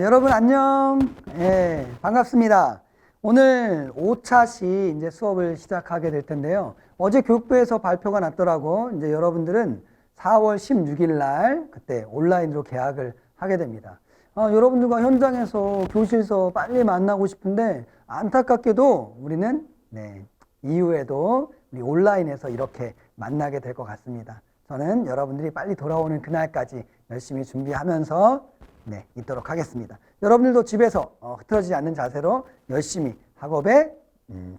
여러분 안녕. 예, 반갑습니다. 오늘 5차 시 이제 수업을 시작하게 될 텐데요. 어제 교육부에서 발표가 났더라고. 이제 여러분들은 4월 16일 날 그때 온라인으로 개학을 하게 됩니다. 여러분들과 현장에서 교실에서 빨리 만나고 싶은데 안타깝게도 우리는 이후에도 우리 온라인에서 이렇게 만나게 될 것 같습니다. 저는 여러분들이 빨리 돌아오는 그날까지 열심히 준비하면서 있도록 하겠습니다. 여러분들도 집에서 흐트러지지 않는 자세로 열심히 학업에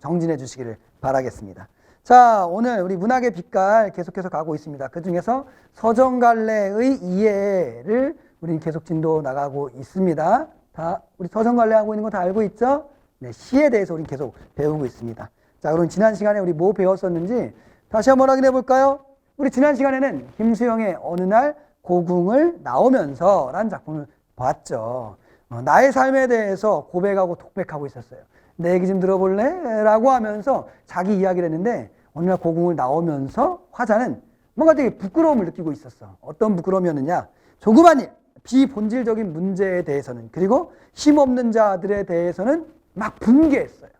정진해 주시기를 바라겠습니다. 자, 오늘 우리 문학의 빛깔 계속해서 가고 있습니다. 그 중에서 서정갈래의 이해를 우리는 계속 진도 나가고 있습니다. 다 우리 서정갈래 하고 있는 거 다 알고 있죠? 시에 대해서 우리는 계속 배우고 있습니다. 자, 그럼 지난 시간에 우리 뭐 배웠었는지 다시 한번 확인해 볼까요? 우리 지난 시간에는 김수영의 어느 날 고궁을 나오면서 라는 작품을 봤죠. 나의 삶에 대해서 고백하고 독백하고 있었어요. 내 얘기 좀 들어볼래? 라고 하면서 자기 이야기를 했는데 어느 날 고궁을 나오면서 화자는 뭔가 되게 부끄러움을 느끼고 있었어. 어떤 부끄러움이었느냐? 조그만 일, 비본질적인 문제에 대해서는, 그리고 힘없는 자들에 대해서는 막 분개했어요.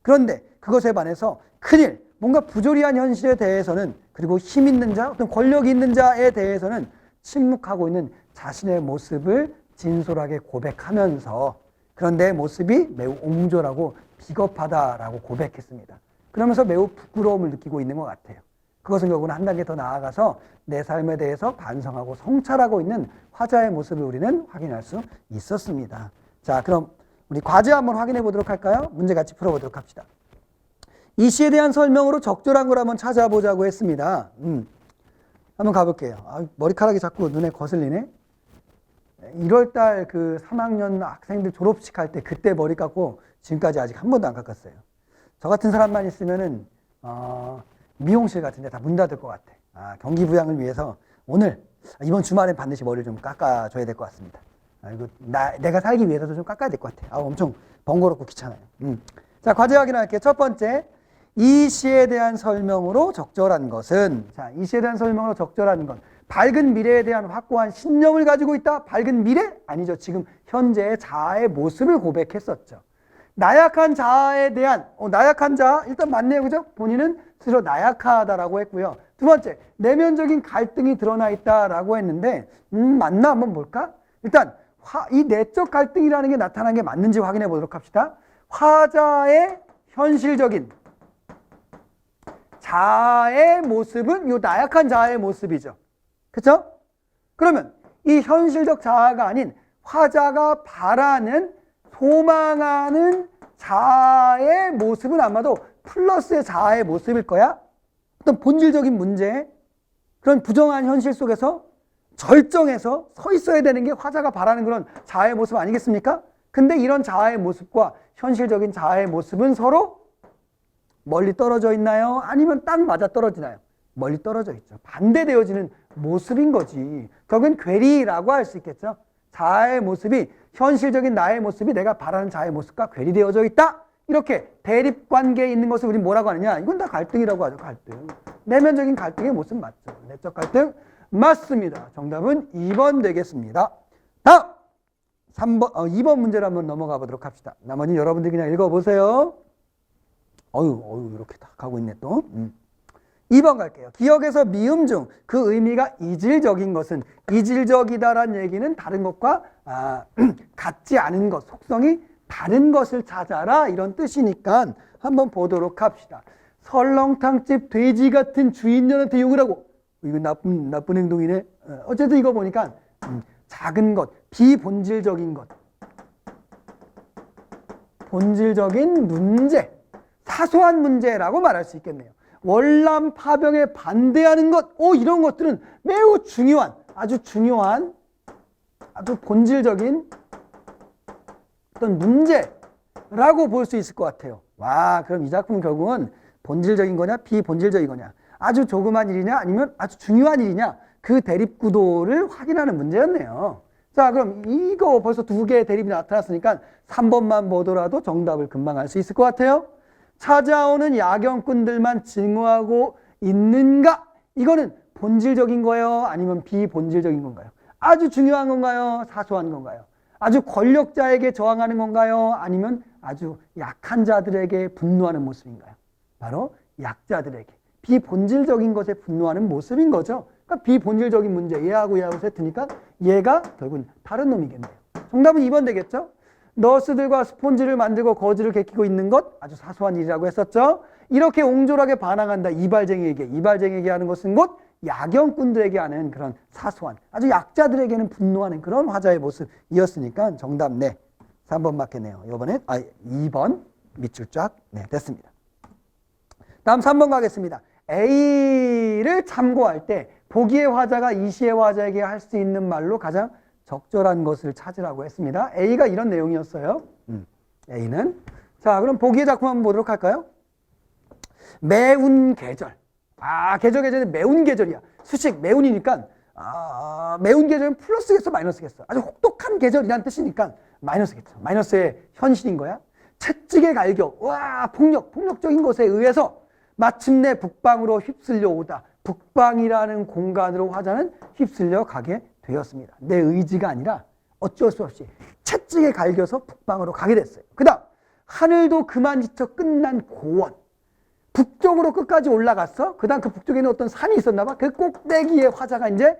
그런데 그것에 반해서 큰일, 뭔가 부조리한 현실에 대해서는, 그리고 힘 있는 자, 어떤 권력이 있는 자에 대해서는 침묵하고 있는 자신의 모습을 진솔하게 고백하면서, 그런데 모습이 매우 옹졸하고 비겁하다라고 고백했습니다. 그러면서 매우 부끄러움을 느끼고 있는 것 같아요. 그것은 결국은 한 단계 더 나아가서 내 삶에 대해서 반성하고 성찰하고 있는 화자의 모습을 우리는 확인할 수 있었습니다. 자, 그럼 우리 과제 한번 확인해 보도록 할까요? 문제 같이 풀어보도록 합시다. 이 시에 대한 설명으로 적절한 걸 한번 찾아보자고 했습니다. 한번 가볼게요. 머리카락이 자꾸 눈에 거슬리네. 1월달 그 3학년 학생들 졸업식 할 때 그때 머리 깎고 지금까지 아직 한 번도 안 깎았어요. 저 같은 사람만 있으면은 미용실 같은 데 다 문 닫을 것 같아. 경기 부양을 위해서 오늘 이번 주말엔 반드시 머리를 좀 깎아줘야 될 것 같습니다. 이거 내가 살기 위해서도 좀 깎아야 될 것 같아. 엄청 번거롭고 귀찮아요. 자, 과제 확인할게요. 첫 번째, 이 시에 대한 설명으로 적절한 것은, 자, 이 시에 대한 설명으로 적절한 것, 밝은 미래에 대한 확고한 신념을 가지고 있다. 밝은 미래? 아니죠. 지금 현재의 자아의 모습을 고백했었죠. 나약한 자아에 대한, 나약한 자아, 일단 맞네요. 그죠? 본인은 스스로 나약하다라고 했고요. 두 번째, 내면적인 갈등이 드러나 있다라고 했는데, 맞나? 한번 볼까? 일단, 이 내적 갈등이라는 게 나타난 게 맞는지 확인해 보도록 합시다. 화자의 현실적인 자아의 모습은 요 나약한 자아의 모습이죠. 그렇죠? 그러면 이 현실적 자아가 아닌 화자가 바라는, 소망하는 자아의 모습은 아마도 플러스의 자아의 모습일 거야. 어떤 본질적인 문제, 그런 부정한 현실 속에서 절정해서 서 있어야 되는 게 화자가 바라는 그런 자아의 모습 아니겠습니까? 근데 이런 자아의 모습과 현실적인 자아의 모습은 서로 멀리 떨어져 있나요? 아니면 딱 맞아 떨어지나요? 멀리 떨어져 있죠. 반대되어지는 모습인 거지. 결국은 괴리라고 할 수 있겠죠. 자아의 모습이, 현실적인 나의 모습이 내가 바라는 자아의 모습과 괴리되어져 있다. 이렇게 대립관계에 있는 것을 우리 뭐라고 하느냐? 이건 다 갈등이라고 하죠. 갈등. 내면적인 갈등의 모습 맞죠. 내적 갈등 맞습니다. 정답은 2번 되겠습니다. 다음 2번 문제로 한번 넘어가 보도록 합시다. 나머지 여러분들이 그냥 읽어보세요. 이렇게 다 가고 있네 또. 2번 갈게요. 기억에서 미음 중 그 의미가 이질적인 것은, 이질적이다란 얘기는 다른 것과 같지 않은 것, 속성이 다른 것을 찾아라, 이런 뜻이니까 한번 보도록 합시다. 설렁탕집 돼지 같은 주인년한테 욕을 하고, 이거 나쁜 행동이네. 어쨌든 이거 보니까 작은 것, 비본질적인 것, 본질적인 문제, 사소한 문제라고 말할 수 있겠네요. 월남 파병에 반대하는 것, 이런 것들은 매우 중요한, 아주 중요한, 아주 본질적인 어떤 문제라고 볼 수 있을 것 같아요. 와, 그럼 이 작품 결국은 본질적인 거냐, 비본질적인 거냐, 아주 조그만 일이냐, 아니면 아주 중요한 일이냐, 그 대립 구도를 확인하는 문제였네요. 자, 그럼 이거 벌써 두 개의 대립이 나타났으니까 3번만 보더라도 정답을 금방 알 수 있을 것 같아요. 찾아오는 야경꾼들만 증오하고 있는가? 이거는 본질적인 거예요? 아니면 비본질적인 건가요? 아주 중요한 건가요? 사소한 건가요? 아주 권력자에게 저항하는 건가요? 아니면 아주 약한 자들에게 분노하는 모습인가요? 바로 약자들에게 비본질적인 것에 분노하는 모습인 거죠. 그러니까 비본질적인 문제, 얘하고 세트니까 얘가 결국은 다른 놈이겠네요. 정답은 2번 되겠죠? 너스들과 스폰지를 만들고 거즈를 개키고 있는 것 아주 사소한 일이라고 했었죠. 이렇게 옹졸하게 반항한다. 이발쟁이에게 하는 것은 곧 야경꾼들에게 하는 그런 사소한 아주 약자들에게는 분노하는 그런 화자의 모습이었으니까 정답 네. 3번 맞겠네요. 이번엔 2번 밑줄 쫙 됐습니다. 다음 3번 가겠습니다. A를 참고할 때 보기의 화자가 이시의 화자에게 할 수 있는 말로 가장 적절한 것을 찾으라고 했습니다. A가 이런 내용이었어요. A는 자 그럼 보기의 작품 한번 보도록 할까요? 매운 계절. 계절이 매운 계절이야. 수식 매운이니까 매운 계절은 플러스겠어 마이너스겠어? 아주 혹독한 계절이라는 뜻이니까 마이너스겠죠. 마이너스의 현실인 거야. 채찍에 갈겨 폭력적인 것에 의해서 마침내 북방으로 휩쓸려 오다. 북방이라는 공간으로 화자는 휩쓸려 가게 되었습니다. 내 의지가 아니라 어쩔 수 없이 채찍에 갈겨서 북방으로 가게 됐어요. 그 다음 하늘도 그만 지쳐 끝난 고원. 북쪽으로 끝까지 올라갔어. 그 다음 그 북쪽에는 어떤 산이 있었나 봐. 그 꼭대기에 화자가 이제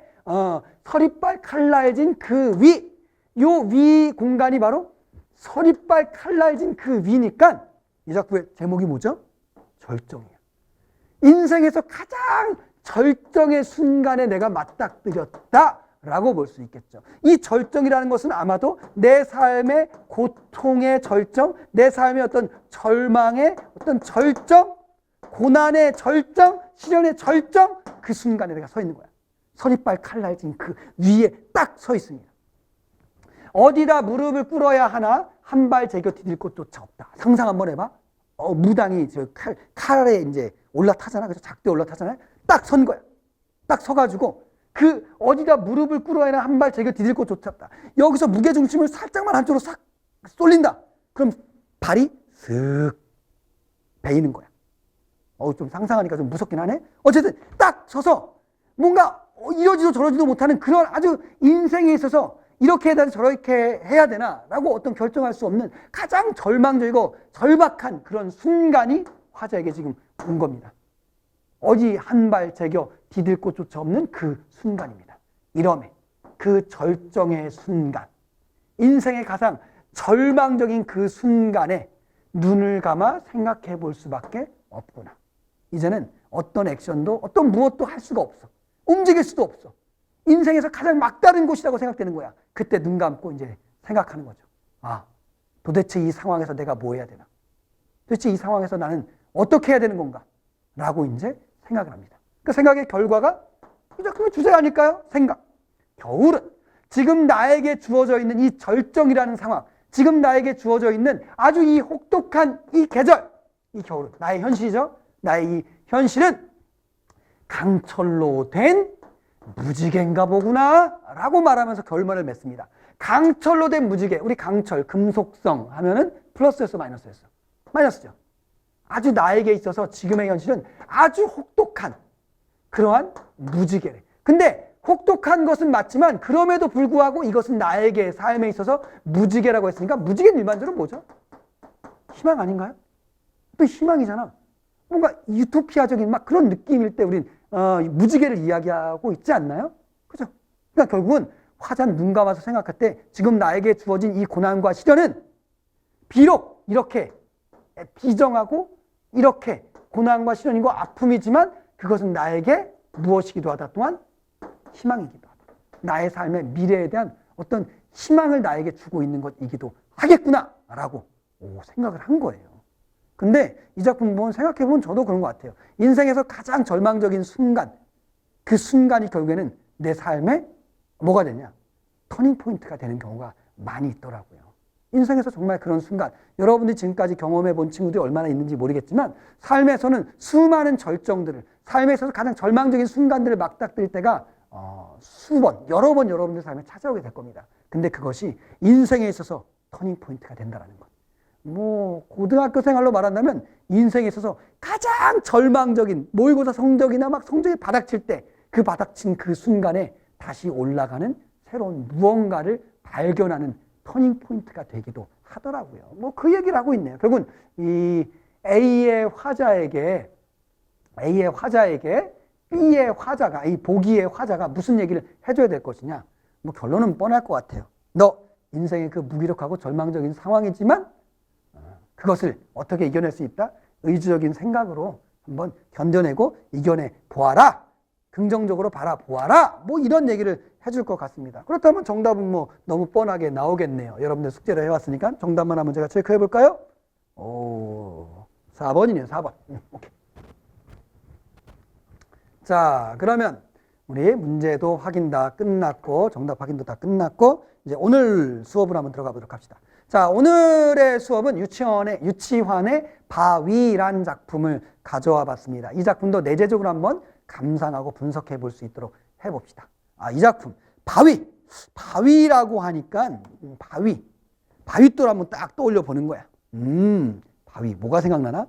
서리빨 칼날진 그 위. 요 위 공간이 바로 서리빨 칼날진 그 위니까 이 작품의 제목이 뭐죠? 절정이야. 인생에서 가장 절정의 순간에 내가 맞닥뜨렸다 라고 볼 수 있겠죠. 이 절정이라는 것은 아마도 내 삶의 고통의 절정, 내 삶의 어떤 절망의 어떤 절정, 고난의 절정, 시련의 절정, 그 순간에 내가 서 있는 거야. 서리빨 칼날진 그 위에 딱 서 있습니다. 어디다 무릎을 꿇어야 하나 한 발 제겨 디딜 곳조차 없다. 상상 한번 해봐. 무당이 저 칼에 이제 올라타잖아. 그래서 작대 올라타잖아요. 딱 선 거야. 딱 서가지고 그 어디다 무릎을 꿇어야 하나 한 발 제겨 디딜 곳조차 없다. 여기서 무게중심을 살짝만 한쪽으로 싹 쏠린다. 그럼 발이 슥 베이는 거야. 좀 상상하니까 좀 무섭긴 하네. 어쨌든 딱 서서 뭔가 이러지도 저러지도 못하는 그런 아주 인생에 있어서 이렇게 해야 되나 저렇게 해야 되나 라고 어떤 결정할 수 없는 가장 절망적이고 절박한 그런 순간이 화자에게 지금 온 겁니다. 어디 한 발 제겨 디딜 곳조차 없는 그 순간입니다. 이러면 그 절정의 순간, 인생의 가장 절망적인 그 순간에 눈을 감아 생각해 볼 수밖에 없구나. 이제는 어떤 액션도 어떤 무엇도 할 수가 없어. 움직일 수도 없어. 인생에서 가장 막다른 곳이라고 생각되는 거야. 그때 눈 감고 이제 생각하는 거죠. 도대체 이 상황에서 내가 뭐 해야 되나? 도대체 이 상황에서 나는 어떻게 해야 되는 건가? 라고 이제 생각을 합니다. 그 생각의 결과가 이 작품의 주제 아닐까요? 생각. 겨울은 지금 나에게 주어져 있는 이 절정이라는 상황, 지금 나에게 주어져 있는 아주 이 혹독한 이 계절, 이 겨울은 나의 현실이죠. 나의 이 현실은 강철로 된 무지개인가 보구나 라고 말하면서 결말을 맺습니다. 강철로 된 무지개. 우리 강철, 금속성 하면은 플러스였어 마이너스였어? 마이너스죠. 아주 나에게 있어서 지금의 현실은 아주 혹독한 그러한 무지개래. 근데 혹독한 것은 맞지만 그럼에도 불구하고 이것은 나에게 삶에 있어서 무지개라고 했으니까 무지개는 일반적으로 뭐죠? 희망 아닌가요? 또 희망이잖아. 뭔가 유토피아적인 막 그런 느낌일 때 우린 무지개를 이야기하고 있지 않나요? 그죠? 그러니까 결국은 화자는 눈 감아서 생각할 때 지금 나에게 주어진 이 고난과 시련은 비록 이렇게 비정하고 이렇게 고난과 시련이고 아픔이지만 그것은 나에게 무엇이기도 하다 또한 희망이기도 하다. 나의 삶의 미래에 대한 어떤 희망을 나에게 주고 있는 것이기도 하겠구나 라고 생각을 한 거예요. 근데 이 작품 보면 생각해보면 저도 그런 것 같아요. 인생에서 가장 절망적인 순간, 그 순간이 결국에는 내 삶에 뭐가 되냐? 터닝 포인트가 되는 경우가 많이 있더라고요. 인생에서 정말 그런 순간, 여러분들이 지금까지 경험해 본 친구들이 얼마나 있는지 모르겠지만 삶에서는 수많은 절정들을, 삶에 있어서 가장 절망적인 순간들을 맞닥뜨릴 때가 여러 번 여러분들 삶에 찾아오게 될 겁니다. 근데 그것이 인생에 있어서 터닝 포인트가 된다는 것. 고등학교 생활로 말한다면 인생에 있어서 가장 절망적인 모의고사 성적이나 막 성적이 바닥칠 때 그 바닥친 그 순간에 다시 올라가는 새로운 무언가를 발견하는 터닝 포인트가 되기도 하더라고요. 뭐 그 얘기를 하고 있네요. 결국은 이 A의 화자에게 B의 화자가, 이 보기의 화자가 무슨 얘기를 해줘야 될 것이냐. 뭐 결론은 뻔할 것 같아요. 너 인생의 그 무기력하고 절망적인 상황이지만 그것을 어떻게 이겨낼 수 있다? 의지적인 생각으로 한번 견뎌내고 이겨내 보아라. 긍정적으로 바라보아라. 뭐 이런 얘기를 해줄 것 같습니다. 그렇다면 정답은 뭐 너무 뻔하게 나오겠네요. 여러분들 숙제를 해왔으니까 정답만 한번 제가 체크해 볼까요? 오, 4번이네요. 4번. 오케이. 자, 그러면 우리 문제도 확인 다 끝났고 정답 확인도 다 끝났고 이제 오늘 수업을 한번 들어가 보도록 합시다. 자, 오늘의 수업은 유치환의 바위란 작품을 가져와 봤습니다. 이 작품도 내재적으로 한번 감상하고 분석해 볼 수 있도록 해봅시다. 이 작품 바위라고 하니까 바위돌 한번 딱 떠올려 보는 거야. 바위 뭐가 생각나나?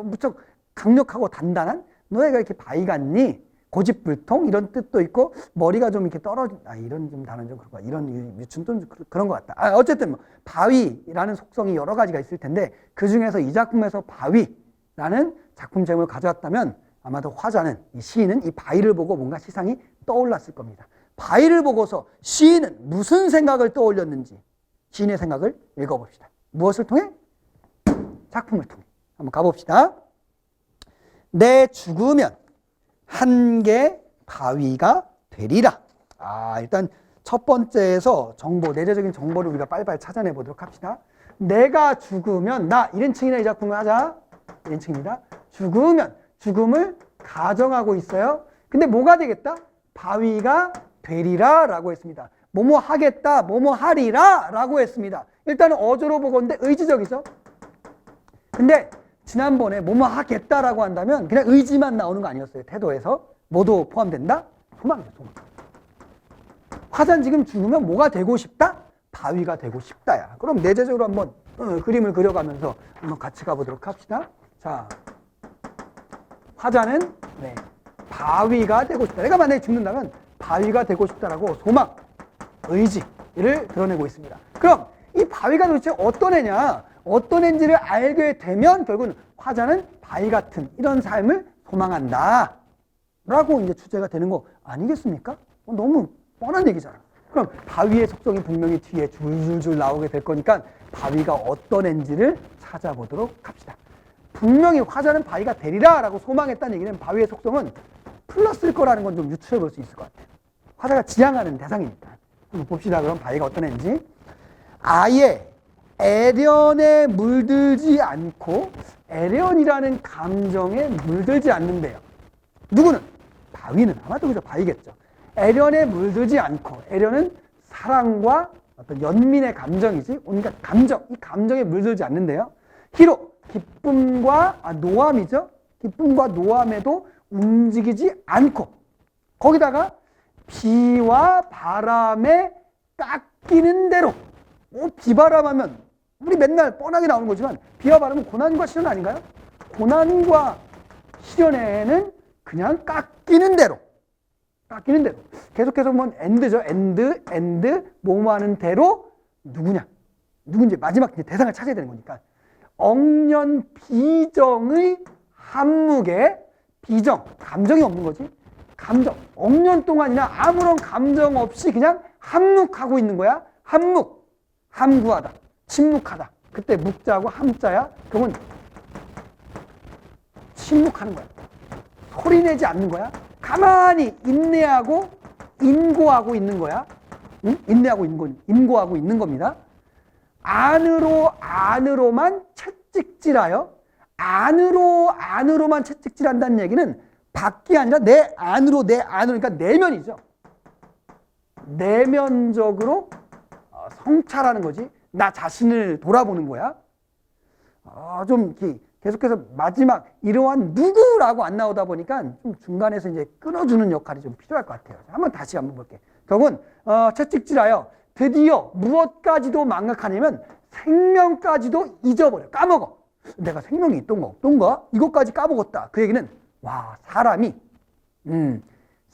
무척 강력하고 단단한? 너희가 이렇게 바위 같니? 고집불통 이런 뜻도 있고 머리가 좀 이렇게 떨어진 이런 좀 단어는 좀 그런 거 이런 유추는 좀 그런 것 같다. 어쨌든 뭐 바위라는 속성이 여러 가지가 있을 텐데 그 중에서 이 작품에서 바위라는 작품 제목을 가져왔다면 아마도 화자는 이 시인은 이 바위를 보고 뭔가 시상이 떠올랐을 겁니다. 바위를 보고서 시인은 무슨 생각을 떠올렸는지 시인의 생각을 읽어봅시다. 무엇을 통해? 작품을 통해. 한번 가봅시다. 내 죽으면 한개 바위가 되리라. 일단 첫 번째에서 내재적인 정보를 우리가 빨리빨리 찾아내 보도록 합시다. 내가 죽으면 1인칭이나 이 작품을 하자. 1인칭입니다. 죽음을 가정하고 있어요. 근데 뭐가 되겠다? 바위가 되리라 라고 했습니다. 뭐뭐 하겠다, 뭐뭐 하리라 라고 했습니다. 일단은 어조로 보건데 의지적이죠. 근데 지난번에 뭐뭐 하겠다라고 한다면 그냥 의지만 나오는 거 아니었어요. 태도에서. 뭐도 포함된다? 소망이죠, 소망. 화자는 지금 죽으면 뭐가 되고 싶다? 바위가 되고 싶다야. 그럼 내재적으로 한번 그림을 그려가면서 한번 같이 가보도록 합시다. 자, 화자는 바위가 되고 싶다. 내가 만약에 죽는다면 바위가 되고 싶다라고 소망, 의지를 드러내고 있습니다. 그럼 이 바위가 도대체 어떤 애냐? 어떤 애인지를 알게 되면 결국은 화자는 바위 같은 이런 삶을 소망한다 라고 이제 주제가 되는 거 아니겠습니까? 너무 뻔한 얘기잖아. 그럼 바위의 속성이 분명히 뒤에 줄줄줄 나오게 될 거니까 바위가 어떤 애인지를 찾아보도록 합시다. 분명히 화자는 바위가 되리라 라고 소망했다는 얘기는 바위의 속성은 플러스일 거라는 건 좀 유추해 볼 수 있을 것 같아요. 화자가 지향하는 대상이니까. 한번 봅시다. 그럼 바위가 어떤 애인지. 아예 애련에 물들지 않고 애련이라는 감정에 물들지 않는데요. 누구는? 바위는. 아마도 그죠. 바위겠죠. 애련에 물들지 않고 애련은 사랑과 어떤 연민의 감정이지. 온갖 감정, 이 감정에 물들지 않는데요. 희로 기쁨과 노함이죠. 기쁨과 노함에도 움직이지 않고 거기다가 비와 바람에 깎이는 대로 비바람하면 우리 맨날 뻔하게 나오는 거지만 비와 바람은 고난과 시련 아닌가요? 고난과 시련에는 그냥 깎이는 대로 계속해서 보면 엔드죠. 엔드 뭐뭐 하는 대로 누군지 마지막 대상을 찾아야 되는 거니까 억년 비정의 함묵에 비정, 감정이 없는 거지. 감정, 억년 동안이나 아무런 감정 없이 그냥 함묵하고 있는 거야. 함묵, 함구하다, 침묵하다. 그때 묵자고 함자야. 그건 침묵하는 거야. 소리내지 않는 거야. 가만히 인내하고 인고하고 있는 거야. 응? 인고하고 있는 겁니다. 안으로만 채찍질하여 안으로만 채찍질한다는 얘기는 밖이 아니라 내 안으로 그러니까 내면이죠. 내면적으로 성찰하는 거지. 나 자신을 돌아보는 거야. 좀 계속해서 마지막 이러한 누구라고 안 나오다 보니까 좀 중간에서 이제 끊어주는 역할이 좀 필요할 것 같아요. 다시 한번 볼게. 결국은 채찍질하여 드디어 무엇까지도 망각하냐면 생명까지도 잊어버려. 까먹어. 내가 생명이 있던가 없던가? 이것까지 까먹었다. 그 얘기는 사람이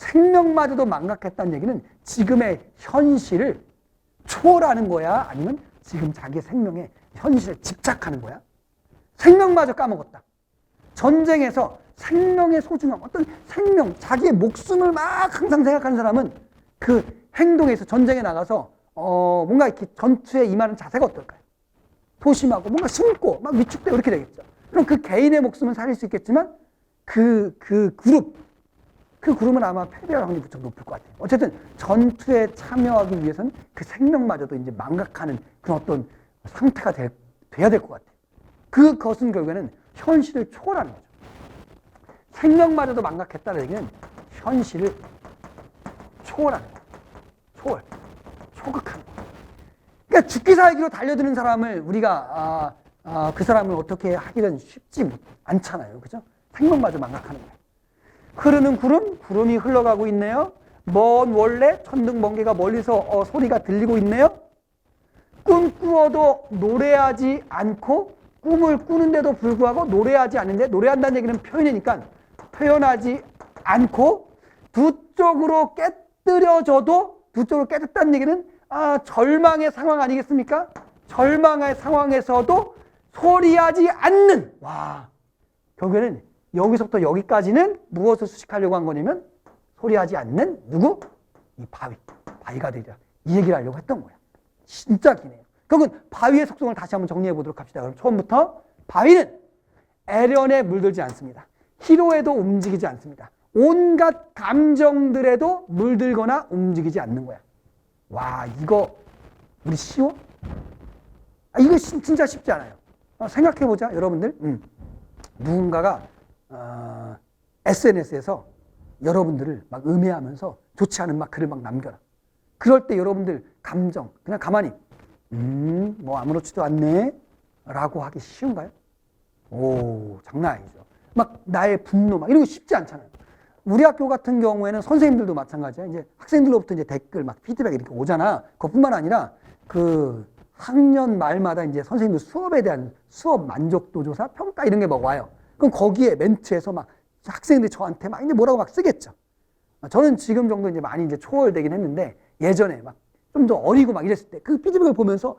생명마저도 망각했다는 얘기는 지금의 현실을 초월하는 거야? 아니면 지금 자기의 생명에 현실에 집착하는 거야? 생명마저 까먹었다. 전쟁에서 생명의 소중함, 어떤 생명, 자기의 목숨을 막 항상 생각하는 사람은 그 행동에서 전쟁에 나가서 뭔가 이렇게 전투에 임하는 자세가 어떨까요? 소심하고 뭔가 숨고 막 위축되고 이렇게 되겠죠. 그럼 그 개인의 목숨은 살릴 수 있겠지만 그 그룹은 아마 패배할 확률이 무척 높을 것 같아요. 어쨌든 전투에 참여하기 위해서는 그 생명마저도 이제 망각하는 그런 어떤 상태가 돼야 될 것 같아요. 그것은 결국에는 현실을 초월하는 거죠. 생명마저도 망각했다는 얘기는 현실을 초월하는 거예요. 초극하는 거예요. 그러니까 죽기 살기로 달려드는 사람을 우리가 그 사람을 어떻게 하기는 쉽지 않잖아요. 그죠? 생명마저 망각하는 거예요. 흐르는 구름이 흘러가고 있네요. 먼 원래 천둥 번개가 멀리서 소리가 들리고 있네요. 꿈 꾸어도 노래하지 않고 꿈을 꾸는데도 불구하고 노래하지 않는데, 노래한다는 얘기는 표현이니까 표현하지 않고 두 쪽으로 깨뜨려져도, 두 쪽으로 깨졌다는 얘기는 절망의 상황 아니겠습니까? 절망의 상황에서도 소리하지 않는, 결국에는 여기서부터 여기까지는 무엇을 수식하려고 한 거냐면 소리하지 않는 누구? 이 바위가 되리라. 이 얘기를 하려고 했던 거야. 진짜 기네요. 결국은 바위의 속성을 다시 한번 정리해 보도록 합시다. 그럼 처음부터 바위는 애련에 물들지 않습니다. 희로에도 움직이지 않습니다. 온갖 감정들에도 물들거나 움직이지 않는 거야. 이거 우리 쉬워? 이거 진짜 쉽지 않아요. 생각해 보자, 여러분들. 누군가가 SNS에서 여러분들을 막 음해하면서 좋지 않은 막 글을 막 남겨라. 그럴 때 여러분들 감정 그냥 가만히 뭐 아무렇지도 않네 라고 하기 쉬운가요? 장난 아니죠. 막 나의 분노 막 이런 거 쉽지 않잖아요. 우리 학교 같은 경우에는 선생님들도 마찬가지야. 이제 학생들로부터 이제 댓글 막 피드백 이렇게 오잖아. 그것뿐만 아니라 그 학년 말마다 이제 선생님들 수업에 대한 수업 만족도 조사 평가 이런 게 막 와요. 그럼 거기에 멘트에서 막 학생들이 저한테 막 이제 뭐라고 막 쓰겠죠. 저는 지금 정도 이제 많이 이제 초월되긴 했는데 예전에 막 좀 더 어리고 막 이랬을 때 그 피드백을 보면서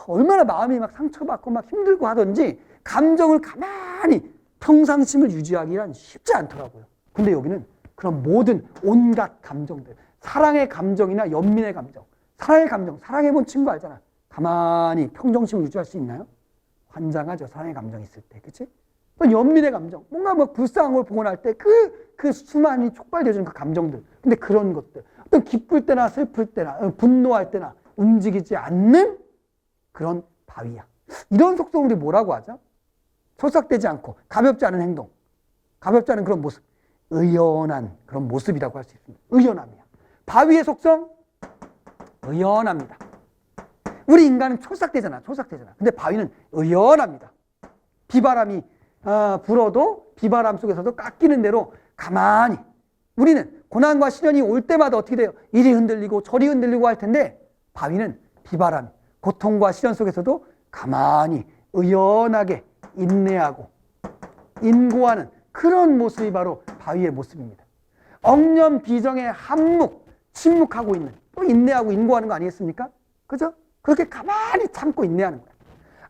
얼마나 마음이 막 상처받고 막 힘들고 하던지 감정을 가만히 평상심을 유지하기란 쉽지 않더라고요. 근데 여기는 그런 모든 온갖 감정들, 사랑의 감정이나 연민의 감정, 사랑의 감정, 사랑해본 친구 알잖아. 가만히 평정심을 유지할 수 있나요? 환장하죠. 사랑의 감정이 있을 때. 그치? 또 연민의 감정, 뭔가 뭐 불쌍한 걸 보고 날 때 그 수많이 촉발되어지는 그 감정들. 근데 그런 것들, 어떤 기쁠 때나 슬플 때나 분노할 때나 움직이지 않는 그런 바위야. 이런 속성을 우리 뭐라고 하죠? 소삭되지 않고 가볍지 않은 행동, 가볍지 않은 그런 모습, 의연한 그런 모습이라고 할 수 있습니다. 의연함이야. 바위의 속성? 의연합니다. 우리 인간은 촐싹대잖아. 근데 바위는 의연합니다. 비바람이 불어도 비바람 속에서도 깎이는 대로 가만히, 우리는 고난과 시련이 올 때마다 어떻게 돼요? 이리 흔들리고 저리 흔들리고 할 텐데 바위는 비바람, 고통과 시련 속에서도 가만히 의연하게 인내하고 인고하는 그런 모습이 바로 바위의 모습입니다. 억년 비정의 한묵, 침묵하고 있는, 또 인내하고 인고하는 거 아니겠습니까? 그죠? 그렇게 가만히 참고 인내하는 거야.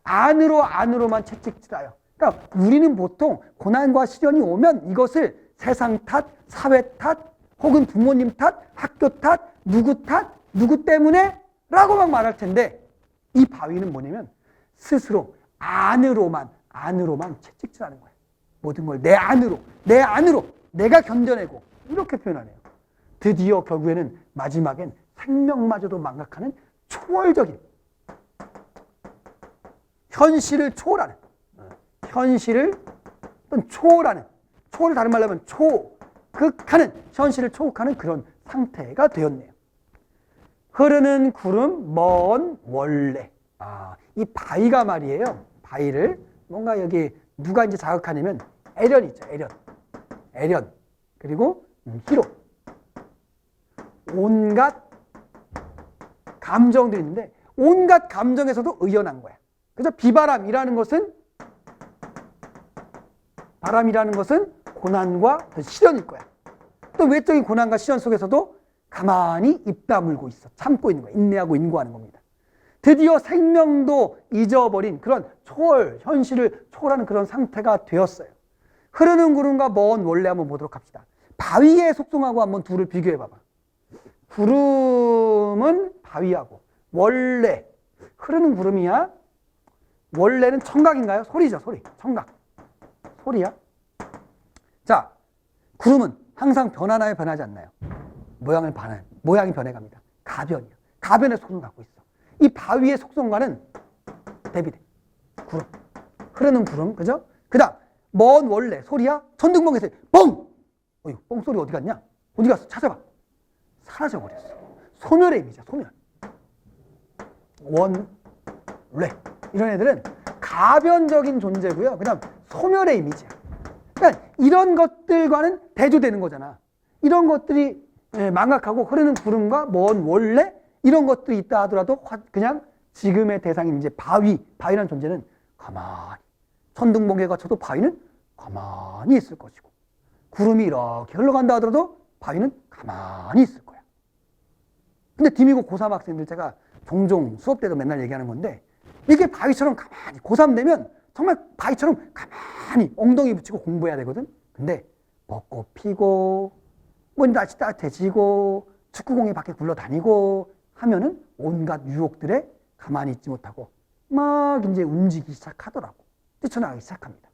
안으로만 채찍질하여. 그러니까 우리는 보통 고난과 시련이 오면 이것을 세상 탓, 사회 탓, 혹은 부모님 탓, 학교 탓, 누구 때문에? 라고 막 말할 텐데 이 바위는 뭐냐면 스스로 안으로만 채찍질하는 거야. 모든 걸 내 안으로 내가 견뎌내고 이렇게 표현하네요. 드디어 결국에는 마지막엔 생명마저도 망각하는 초월적인, 현실을 초월하는, 현실을 초월하는, 초월을 다른 말로 하면 초극하는, 현실을 초극하는 그런 상태가 되었네요. 흐르는 구름 먼 원래. 이 바위가 말이에요. 바위를 뭔가 여기 누가 이제 자극하냐면 애련이 있죠. 애련. 그리고 희로. 온갖 감정들이 있는데 온갖 감정에서도 의연한 거야. 그래서 바람이라는 것은 고난과 시련일 거야. 또 어떤 외적인 고난과 시련 속에서도 가만히 입 다물고 있어. 참고 있는 거야. 인내하고 인고하는 겁니다. 드디어 생명도 잊어버린 그런 현실을 초월하는 그런 상태가 되었어요. 흐르는 구름과 먼 원래 한번 보도록 합시다. 바위의 속성하고 한번 둘을 비교해 봐봐. 구름은 바위하고 원래 흐르는 구름이야? 원래는 청각인가요? 소리죠, 소리. 청각. 소리야? 자, 구름은 항상 변하나요? 변하지 않나요? 모양이 변해갑니다. 가변이야. 가변의 속성을 갖고 있어. 이 바위의 속성과는 대비돼. 구름. 흐르는 구름, 그죠? 그 다음, 먼 원래 소리야? 천둥번개에서 뻥! 뻥 소리 어디 갔냐? 어디 갔어? 찾아봐. 사라져버렸어. 소멸의 의미죠, 소멸. 원래. 이런 애들은 가변적인 존재고요. 그 다음, 소멸의 이미지야. 그러니까 이런 것들과는 대조되는 거잖아. 이런 것들이 망각하고 흐르는 구름과 먼 원래 이런 것들이 있다 하더라도 그냥 지금의 대상인 이제 바위라는 존재는 가만히, 천둥번개가 쳐도 바위는 가만히 있을 것이고, 구름이 이렇게 흘러간다 하더라도 바위는 가만히 있을 거야. 근데 디미고 고3 학생들 제가 종종 수업 때도 맨날 얘기하는 건데, 이게 바위처럼 가만히 고3 되면 정말 바위처럼 가만히 엉덩이 붙이고 공부해야 되거든. 근데 먹고 피고 뭐 날씨 따뜻해지고 축구공이 밖에 굴러다니고 하면은 온갖 유혹들에 가만히 있지 못하고 막 이제 움직이기 시작하더라고. 뛰쳐나가기 시작합니다.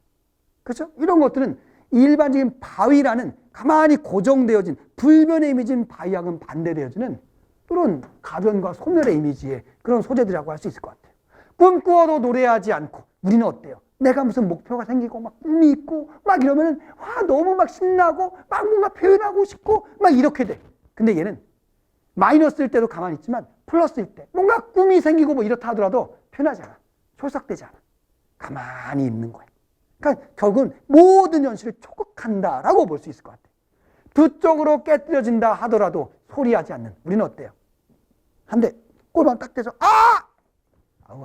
그렇죠? 이런 것들은 일반적인 바위라는 가만히 고정되어진 불변의 이미지인 바위하고는 반대되어지는 그런 가변과 소멸의 이미지의 그런 소재들이라고 할 수 있을 것 같아요. 꿈꾸어도 노래하지 않고 우리는 어때요? 내가 무슨 목표가 생기고 막 꿈이 있고 막 이러면은 와 너무 막 신나고 막 뭔가 표현하고 싶고 막 이렇게 돼. 근데 얘는 마이너스일 때도 가만히 있지만 플러스일 때 뭔가 꿈이 생기고 뭐 이렇다 하더라도 표현하지 않아. 출석되지 않아. 가만히 있는 거야. 그러니까 결국은 모든 현실을 초극한다라고 볼 수 있을 것 같아. 두 쪽으로 깨뜨려진다 하더라도 소리하지 않는 우리는 어때요? 한 대 꼴만 딱 대서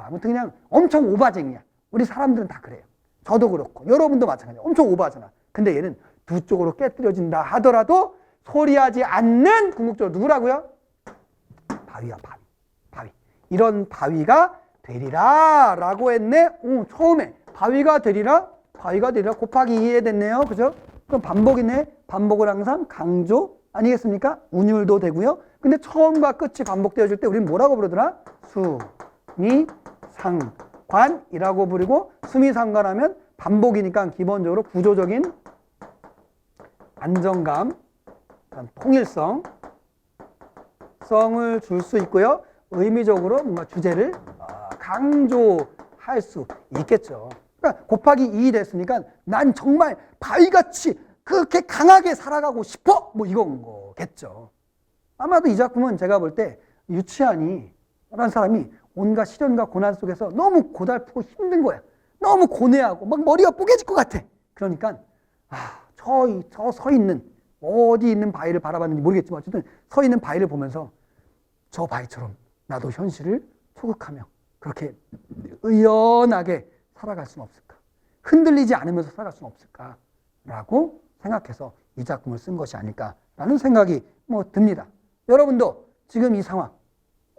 아무튼 그냥 엄청 오바쟁이야. 우리 사람들은 다 그래요. 저도 그렇고 여러분도 마찬가지야. 엄청 오바잖아. 근데 얘는 두 쪽으로 깨뜨려진다 하더라도 소리하지 않는 궁극적으로 누구라고요? 바위야, 바위. 이런 바위가 되리라 라고 했네. 처음에 바위가 되리라 곱하기 2에 됐네요. 그죠? 그럼 반복이네. 반복을 항상 강조 아니겠습니까? 운율도 되고요. 근데 처음과 끝이 반복되어질 때 우리는 뭐라고 부르더라? 수미상관이라고 부르고, 수미상관하면 반복이니까 기본적으로 구조적인 안정감, 통일성을 줄 수 있고요. 의미적으로 뭔가 주제를 강조할 수 있겠죠. 그러니까 곱하기 2 됐으니까 난 정말 바위같이 그렇게 강하게 살아가고 싶어! 뭐 이건 거겠죠. 아마도 이 작품은 제가 볼 때 유치한이라는 사람이 온갖 시련과 고난 속에서 너무 고달프고 힘든 거야. 너무 고뇌하고 막 머리가 뽀개질 것 같아. 그러니까 저 서 있는 어디 있는 바위를 바라봤는지 모르겠지만 어쨌든 서 있는 바위를 보면서 저 바위처럼 나도 현실을 초극하며 그렇게 의연하게 살아갈 수는 없을까? 흔들리지 않으면서 살아갈 수는 없을까? 라고 생각해서 이 작품을 쓴 것이 아닐까라는 생각이 듭니다. 여러분도 지금 이 상황,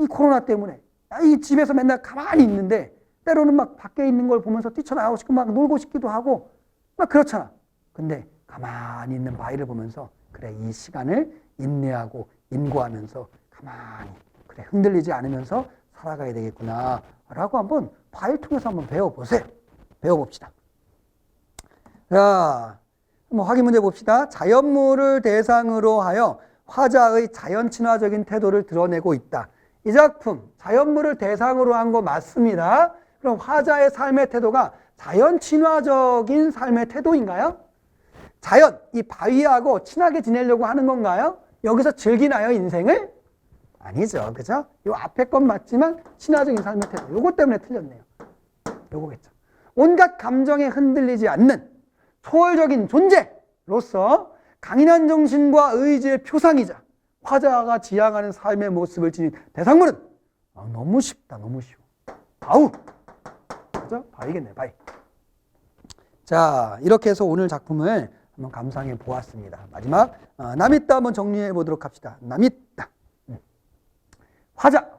이 코로나 때문에 이 집에서 맨날 가만히 있는데 때로는 막 밖에 있는 걸 보면서 뛰쳐나가고 싶고 막 놀고 싶기도 하고 막 그렇잖아. 근데 가만히 있는 바위를 보면서 그래, 이 시간을 인내하고 인고하면서 가만히 그래, 흔들리지 않으면서 살아가야 되겠구나 라고 한번 바위를 통해서 한번 배워보세요. 배워봅시다. 자, 한번 확인 문제 봅시다. 자연물을 대상으로 하여 화자의 자연 친화적인 태도를 드러내고 있다. 이 작품 자연물을 대상으로 한 거 맞습니다. 그럼 화자의 삶의 태도가 자연 친화적인 삶의 태도인가요? 자연, 이 바위하고 친하게 지내려고 하는 건가요? 여기서 즐기나요, 인생을? 아니죠. 그죠? 이 앞에 건 맞지만 친화적인 삶의 태도. 요거 때문에 틀렸네요. 요거겠죠. 온갖 감정에 흔들리지 않는 초월적인 존재로서 강인한 정신과 의지의 표상이자 화자가 지향하는 삶의 모습을 지닌 대상물은 너무 쉽다. 너무 쉬워. 그죠? 바위겠네, 바위. 자, 이렇게 해서 오늘 작품을 한번 감상해 보았습니다. 마지막 남있다 한번 정리해 보도록 합시다. 남있다.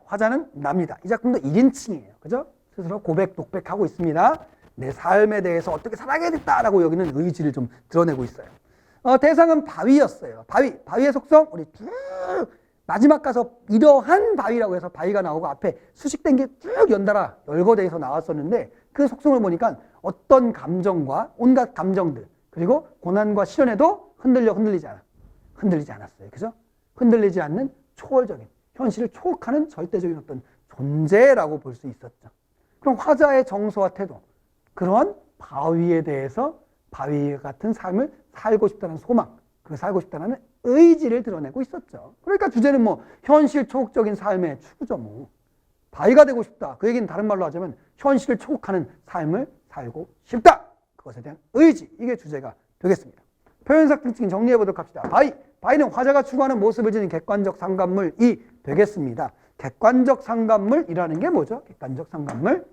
화자는 납니다. 이 작품도 1인칭이에요. 그죠? 스스로 고백, 독백하고 있습니다. 내 삶에 대해서 어떻게 살아야겠다라고 여기는 의지를 좀 드러내고 있어요. 대상은 바위였어요. 바위의 속성 우리 쭉 마지막 가서 이러한 바위라고 해서 바위가 나오고 앞에 수식된 게 쭉 연달아 열거돼서 나왔었는데 그 속성을 보니까 어떤 감정과 온갖 감정들 그리고 고난과 시련에도 흔들리지 않았어요. 그죠? 흔들리지 않는 초월적인 현실을 초월하는 절대적인 어떤 존재라고 볼 수 있었죠. 그럼 화자의 정서와 태도 그런 바위에 대해서 바위 같은 삶을 살고 싶다는 소망, 그 살고 싶다는 의지를 드러내고 있었죠. 그러니까 주제는 뭐 현실 초월적인 삶의 추구죠. 뭐 바위가 되고 싶다. 그 얘기는 다른 말로 하자면 현실을 초월하는 삶을 살고 싶다. 그것에 대한 의지, 이게 주제가 되겠습니다. 표현상 특징 정리해 보도록 합시다. 바위는 화자가 추구하는 모습을 지닌 객관적 상관물이 되겠습니다. 객관적 상관물이라는 게 뭐죠? 객관적 상관물.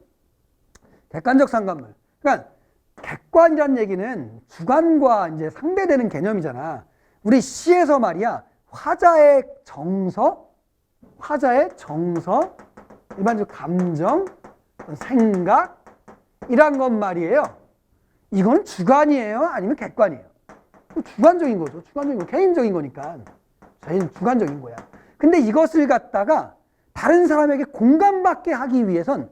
그러니까 객관이라는 얘기는 주관과 이제 상대되는 개념이잖아. 우리 시에서 말이야, 화자의 정서, 일반적으로 감정, 생각, 이란 것 말이에요. 이건 주관이에요? 아니면 객관이에요? 주관적인 거죠. 개인적인 거니까. 주관적인 거야. 근데 이것을 갖다가 다른 사람에게 공감받게 하기 위해선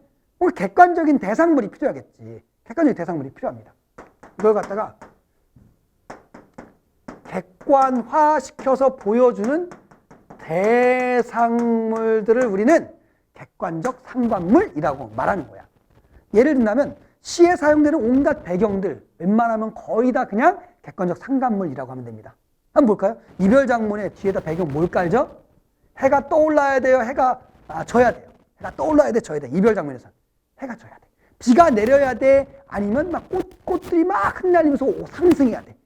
객관적인 대상물이 필요하겠지. 객관적인 대상물이 필요합니다. 이걸 갖다가 객관화시켜서 보여주는 대상물들을 우리는 객관적 상관물이라고 말하는 거야. 예를 든다면 시에 사용되는 온갖 배경들 웬만하면 거의 다 그냥 객관적 상관물이라고 하면 됩니다. 한번 볼까요? 이별장문의 뒤에다 배경 뭘 깔죠? 해가 떠올라야 돼요? 해가 져야 돼요? 해가 떠올라야 돼? 져야 돼? 이별장문에서 해가 져야 돼. 비가 내려야 돼? 아니면 막 꽃들이 막 흩날리면서 상승해야 돼.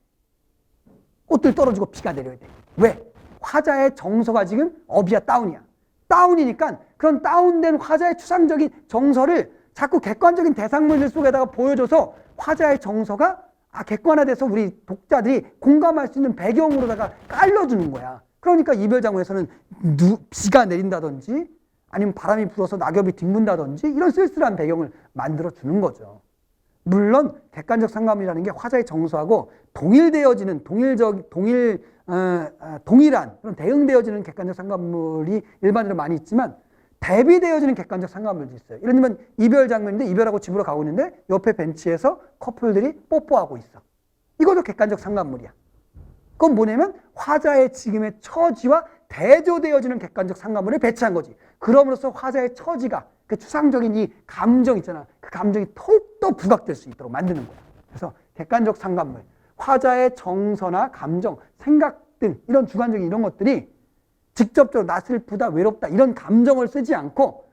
꽃들 떨어지고 비가 내려야 돼. 왜? 화자의 정서가 지금 업이야, 다운이야. 다운이니까 그런 다운된 화자의 추상적인 정서를 자꾸 객관적인 대상물 속에다가 보여줘서 화자의 정서가 객관화돼서 우리 독자들이 공감할 수 있는 배경으로다가 깔려주는 거야. 그러니까 이별장문에서는 비가 내린다든지 아니면 바람이 불어서 낙엽이 뒹군다든지 이런 쓸쓸한 배경을 만들어주는 거죠. 물론 객관적 상관이라는 게 화자의 정서하고 동일되어지는 동일한 그런 대응되어지는 객관적 상관물이 일반적으로 많이 있지만 대비되어지는 객관적 상관물도 있어요. 예를 들면 이별 장면인데 이별하고 집으로 가고 있는데 옆에 벤치에서 커플들이 뽀뽀하고 있어. 이것도 객관적 상관물이야. 그건 뭐냐면 화자의 지금의 처지와 대조되어지는 객관적 상관물을 배치한 거지. 그럼으로써 화자의 처지가 그 추상적인 이 감정 있잖아. 그 감정이 더욱더 부각될 수 있도록 만드는 거야. 그래서 객관적 상관물, 화자의 정서나 감정, 생각 등 이런 주관적인 이런 것들이 직접적으로 나 슬프다, 외롭다 이런 감정을 쓰지 않고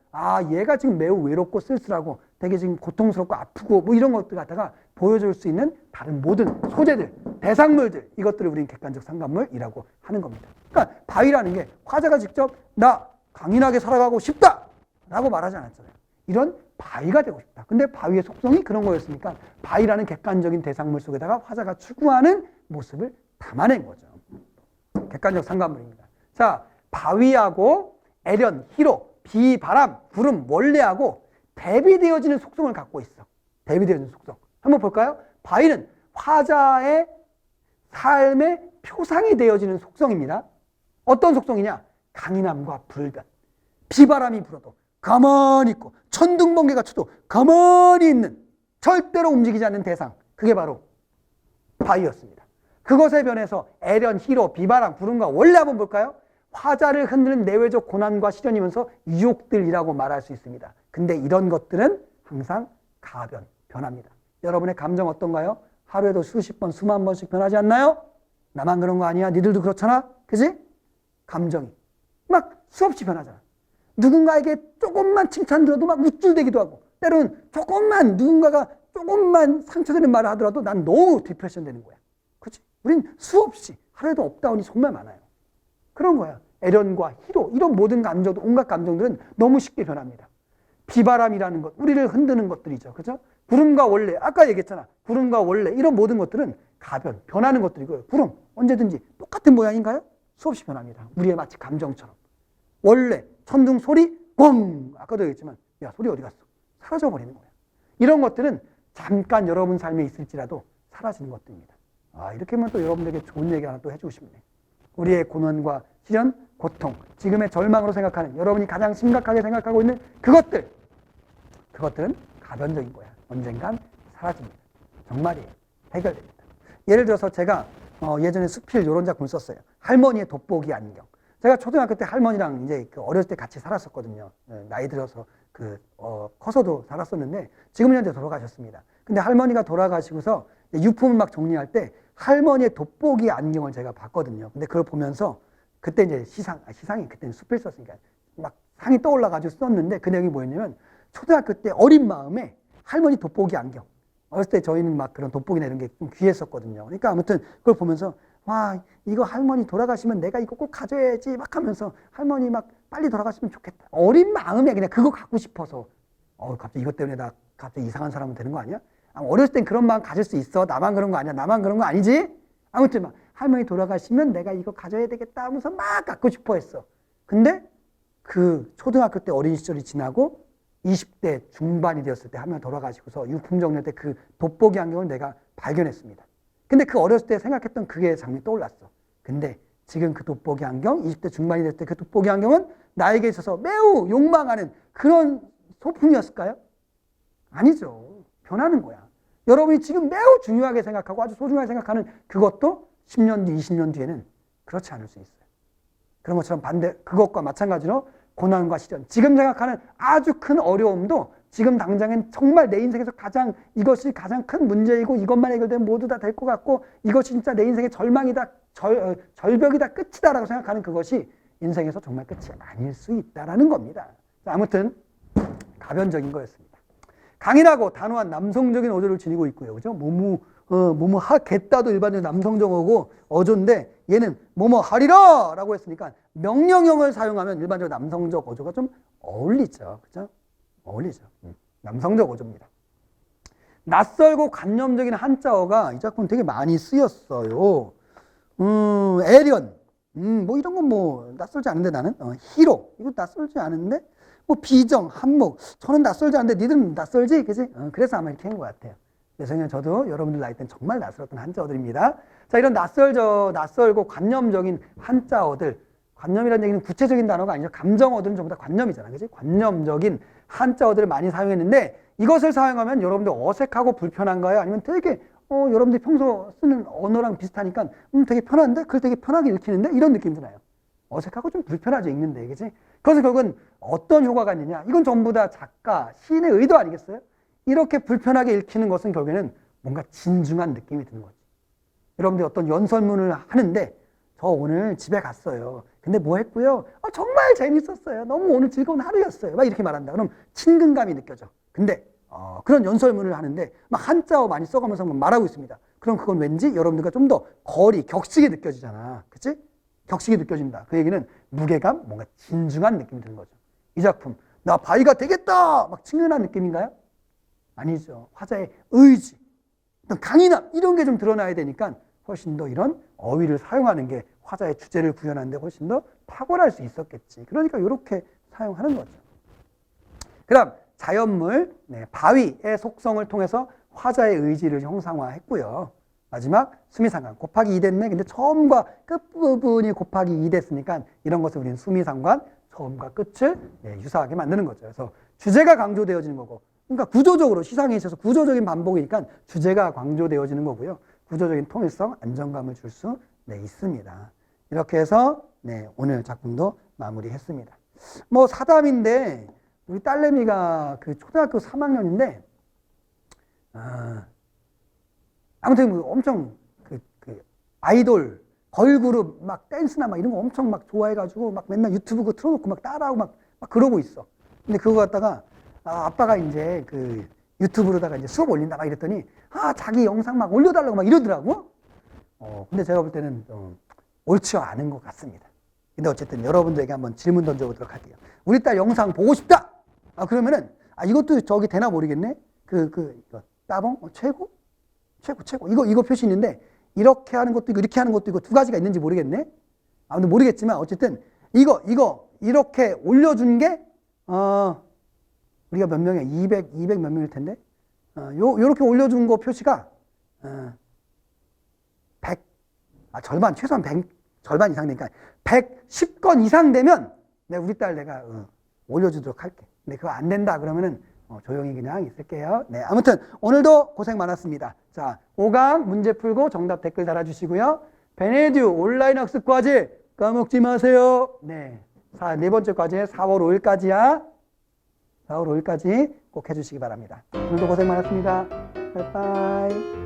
얘가 지금 매우 외롭고 쓸쓸하고 되게 지금 고통스럽고 아프고 뭐 이런 것들 갖다가 보여줄 수 있는 다른 모든 소재들, 대상물들 이것들을 우리는 객관적 상관물이라고 하는 겁니다. 그러니까 바위라는 게 화자가 직접 나 강인하게 살아가고 싶다 라고 말하지 않았잖아요. 이런 바위가 되고 싶다. 근데 바위의 속성이 그런 거였으니까 바위라는 객관적인 대상물 속에다가 화자가 추구하는 모습을 담아낸 거죠. 객관적 상관물입니다. 자, 바위하고 애련, 희로, 비, 바람, 구름, 원래하고 대비되어지는 속성을 갖고 있어. 대비되어지는 속성. 한번 볼까요? 바위는 화자의 삶의 표상이 되어지는 속성입니다. 어떤 속성이냐? 강인함과 불변. 비바람이 불어도 가만히 있고 천둥번개가 쳐도 가만히 있는 절대로 움직이지 않는 대상. 그게 바로 바위였습니다. 그것에 변해서 애련, 희로, 비바람, 구름과 원래 한번 볼까요? 화자를 흔드는 내외적 고난과 시련이면서 유혹들이라고 말할 수 있습니다. 근데 이런 것들은 항상 변합니다. 여러분의 감정 어떤가요? 하루에도 수십 번, 수만 번씩 변하지 않나요? 나만 그런 거 아니야? 니들도 그렇잖아? 그지? 감정이 막 수없이 변하잖아. 누군가에게 조금만 칭찬 들어도 막 우쭐대기도 하고 때로는 누군가가 조금만 상처되는 말을 하더라도 난 너무 디프레션 되는 거야. 그치? 우린 수없이 하루에도 업다운이 정말 많아요. 그런 거야. 애련과 희로 이런 모든 감정도 온갖 감정들은 너무 쉽게 변합니다. 비바람이라는 것, 우리를 흔드는 것들이죠. 그죠? 구름과 원래, 아까 얘기했잖아. 구름과 원래, 이런 모든 것들은 가변, 변하는 것들이고요. 구름, 언제든지 똑같은 모양인가요? 수없이 변합니다. 우리의 마치 감정처럼. 원래, 천둥 소리, 꽝! 아까도 얘기했지만, 야, 소리 어디 갔어? 사라져버리는 거야. 이런 것들은 잠깐 여러분 삶에 있을지라도 사라지는 것들입니다. 이렇게 하면 또 여러분들에게 좋은 얘기 하나 또 해주고 싶네. 우리의 고난과 시련, 고통, 지금의 절망으로 생각하는, 여러분이 가장 심각하게 생각하고 있는 그것들은 가변적인 거야. 언젠간 사라집니다. 정말이에요. 해결됩니다. 예를 들어서 제가 예전에 수필 이런 작품을 썼어요. 할머니의 돋보기 안경. 제가 초등학교 때 할머니랑 이제 어렸을 때 같이 살았었거든요. 나이 들어서 커서도 살았었는데 지금은 현재 돌아가셨습니다. 근데 할머니가 돌아가시고서 유품을 막 정리할 때 할머니의 돋보기 안경을 제가 봤거든요. 근데 그걸 보면서 그때 이제 시상이 그때는 수필 썼으니까 막 상이 떠올라가지고 썼는데 그 내용이 뭐였냐면 초등학교 때 어린 마음에 할머니 돋보기 안경. 어렸을 때 저희는 막 그런 돋보기나 이런 게 좀 귀했었거든요. 그러니까 아무튼 그걸 보면서 와, 이거 할머니 돌아가시면 내가 이거 꼭 가져야지 막 하면서 할머니 막 빨리 돌아가시면 좋겠다. 어린 마음에 그냥 그거 갖고 싶어서 갑자기 이것 때문에 나 갑자기 이상한 사람은 되는 거 아니야? 어렸을 땐 그런 마음 가질 수 있어. 나만 그런 거 아니야. 나만 그런 거 아니지? 아무튼 막 할머니 돌아가시면 내가 이거 가져야 되겠다 하면서 막 갖고 싶어 했어. 근데 그 초등학교 때 어린 시절이 지나고 20대 중반이 되었을 때 한 명 돌아가시고서 유품 정리할 때 그 돋보기 안경을 내가 발견했습니다. 근데 그 어렸을 때 생각했던 그게 장면이 떠올랐어. 근데 지금 그 돋보기 안경, 20대 중반이 됐을 때 그 돋보기 안경은 나에게 있어서 매우 욕망하는 그런 소품이었을까요? 아니죠. 변하는 거야. 여러분이 지금 매우 중요하게 생각하고 아주 소중하게 생각하는 그것도 10년 뒤, 20년 뒤에는 그렇지 않을 수 있어요. 그런 것처럼 그것과 마찬가지로 고난과 시련, 지금 생각하는 아주 큰 어려움도 지금 당장엔 정말 내 인생에서 이것이 가장 큰 문제이고 이것만 해결되면 모두 다 될 것 같고 이것이 진짜 내 인생의 절망이다, 절벽이다, 끝이다라고 생각하는 그것이 인생에서 정말 끝이 아닐 수 있다라는 겁니다. 아무튼 가변적인 거였습니다. 강인하고 단호한 남성적인 어조를 지니고 있고요. 그죠? 하겠다도 일반적인 남성적 어조인데 얘는 하리라! 라고 했으니까 명령형을 사용하면 일반적으로 남성적 어조가 좀 어울리죠. 그죠? 어울리죠. 남성적 어조입니다. 낯설고 관념적인 한자어가 이 작품 되게 많이 쓰였어요. 애련. 이런 건 낯설지 않은데 나는. 희로. 이거 낯설지 않은데? 비정, 한목. 저는 낯설지 않은데 니들은 낯설지? 그지? 그래서 아마 이렇게 한 것 같아요. 그래서 저도 여러분들 나이 때는 정말 낯설었던 한자어들입니다. 자, 이런 낯설고 관념적인 한자어들. 관념이라는 얘기는 구체적인 단어가 아니죠. 감정어들은 전부 다 관념이잖아. 그지? 관념적인 한자어들을 많이 사용했는데 이것을 사용하면 여러분들 어색하고 불편한가요? 아니면 되게 여러분들이 평소 쓰는 언어랑 비슷하니까 되게 편한데? 그걸 되게 편하게 읽히는데? 이런 느낌 드나요? 어색하고 좀 불편하죠, 읽는데. 그지? 그래서 결국은 어떤 효과가 있느냐? 이건 전부 다 작가, 시인의 의도 아니겠어요? 이렇게 불편하게 읽히는 것은 결국에는 뭔가 진중한 느낌이 드는 거지. 여러분들이 어떤 연설문을 하는데 저 오늘 집에 갔어요. 근데 뭐 했고요? 정말 재밌었어요. 너무 오늘 즐거운 하루였어요. 막 이렇게 말한다. 그럼 친근감이 느껴져. 근데 그런 연설문을 하는데 막 한자어 많이 써가면서 말하고 있습니다. 그럼 그건 왠지 여러분들과 좀 더 격식이 느껴지잖아. 그치? 격식이 느껴진다. 그 얘기는 무게감, 뭔가 진중한 느낌이 드는 거죠. 이 작품, 나 바위가 되겠다! 막 친근한 느낌인가요? 아니죠. 화자의 의지, 어떤 강인함, 이런 게 좀 드러나야 되니까 훨씬 더 이런 어휘를 사용하는 게 화자의 주제를 구현하는 데 훨씬 더 탁월할 수 있었겠지. 그러니까 이렇게 사용하는 거죠. 그 다음, 자연물, 바위의 속성을 통해서 화자의 의지를 형상화했고요. 마지막, 수미상관. 곱하기 2 됐네. 근데 처음과 끝부분이 곱하기 2 됐으니까 이런 것을 우리는 수미상관, 처음과 끝을 유사하게 만드는 거죠. 그래서 주제가 강조되어지는 거고, 그러니까 구조적으로 시상에 있어서 구조적인 반복이니까 주제가 강조되어지는 거고요. 구조적인 통일성, 안정감을 줄 수 있습니다. 이렇게 해서 오늘 작품도 마무리했습니다. 사담인데 우리 딸내미가 그 초등학교 3학년인데 아무튼 엄청 그 아이돌 걸그룹 막 댄스나 막 이런 거 엄청 막 좋아해가지고 막 맨날 유튜브 그거 틀어놓고 막 따라하고 막 그러고 있어. 근데 그거 갖다가 아빠가 이제 그 유튜브로다가 이제 수업 올린다 막 이랬더니 자기 영상 막 올려달라고 막 이러더라고. 근데 제가 볼 때는 옳지 않은 것 같습니다. 근데 어쨌든 여러분들에게 한번 질문 던져보도록 할게요. 우리 딸 영상 보고 싶다! 아, 그러면은, 아, 이것도 저기 되나 모르겠네? 이거, 따봉? 최고? 최고. 이거 표시 있는데, 이렇게 하는 것도 있고, 이렇게 하는 것도 있고, 두 가지가 있는지 모르겠네? 아무튼 모르겠지만, 어쨌든, 이렇게 올려준 게, 우리가 몇 명이야? 200 몇 명일 텐데? 요렇게 올려준 거 표시가, 100, 절반, 최소한 100, 절반 이상 되니까, 110건 이상 되면, 우리 딸 내가, 올려주도록 할게. 근데 그거 안 된다 그러면은, 조용히 그냥 있을게요. 네, 아무튼, 오늘도 고생 많았습니다. 자, 5강 문제 풀고 정답 댓글 달아주시고요. 베네듀 온라인 학습 과제 까먹지 마세요. 네. 네 번째 과제 4월 5일까지야. 4월 5일까지 꼭 해주시기 바랍니다. 오늘도 고생 많았습니다. 바이바이.